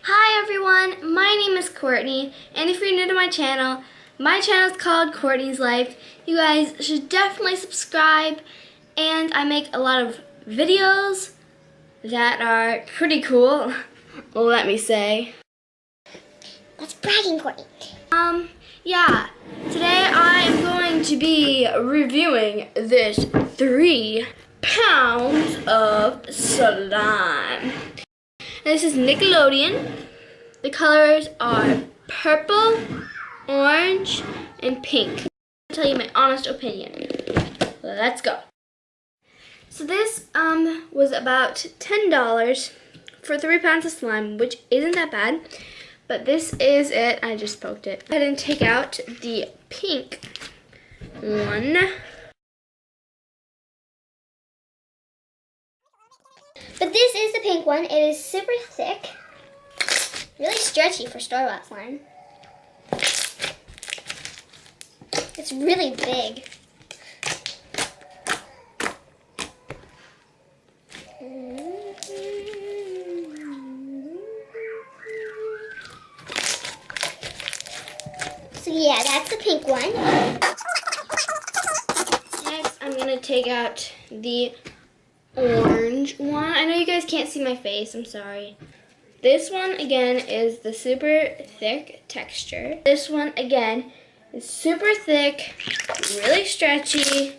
Hi everyone, my name is Courtney, and if you're new to my channel is called Courtney's Life. You guys should definitely subscribe, and I make a lot of videos that are pretty cool, let me say. That's bragging, Courtney. Yeah, today I am going to be reviewing this 3 pounds of slime. This is Nickelodeon. The colors are purple, orange, and pink. I'll tell you my honest opinion. Let's go. So this was about $10 for 3 pounds of slime, which isn't that bad. But this is it. I just poked it. Go ahead and take out the pink one. But this is the pink one. It is super thick. Really stretchy for store-bought slime. It's really big. So yeah, that's the pink one. Next, I'm going to take out the orange one. I know you guys can't see my face, I'm sorry. This one, again, is the super thick texture. This one, again, is super thick, really stretchy.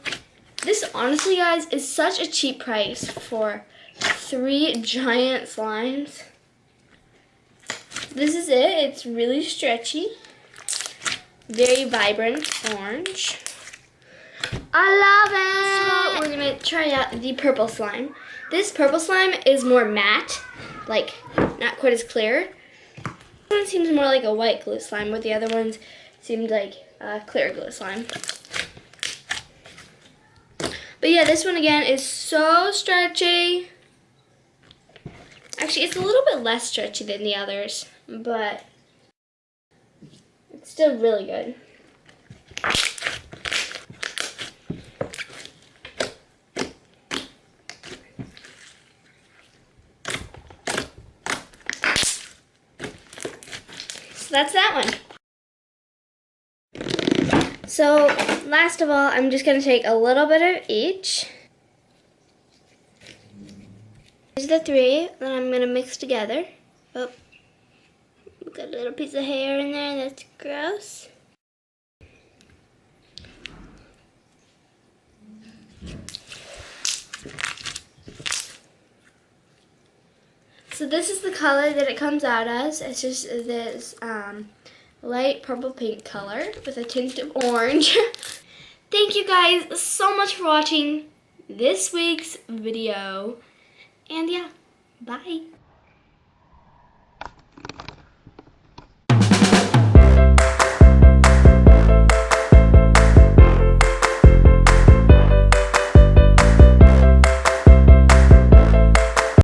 This, honestly, guys, is such a cheap price for 3 giant slimes. This is it. It's really stretchy. Very vibrant orange. I love it! So we're going to try out the purple slime. This purple slime is more matte, like not quite as clear. This one seems more like a white glue slime, but the other ones seemed like clear glue slime. But yeah, this one again is so stretchy. Actually, it's a little bit less stretchy than the others, but it's still really good. So that's that one. So last of all, I'm just going to take a little bit of each. Here's the 3 that I'm going to mix together. Oh, got a little piece of hair in there. That's gross. So this is the color that it comes out as. It's just this light purple pink color with a tint of orange. Thank you guys so much for watching this week's video. And yeah, bye.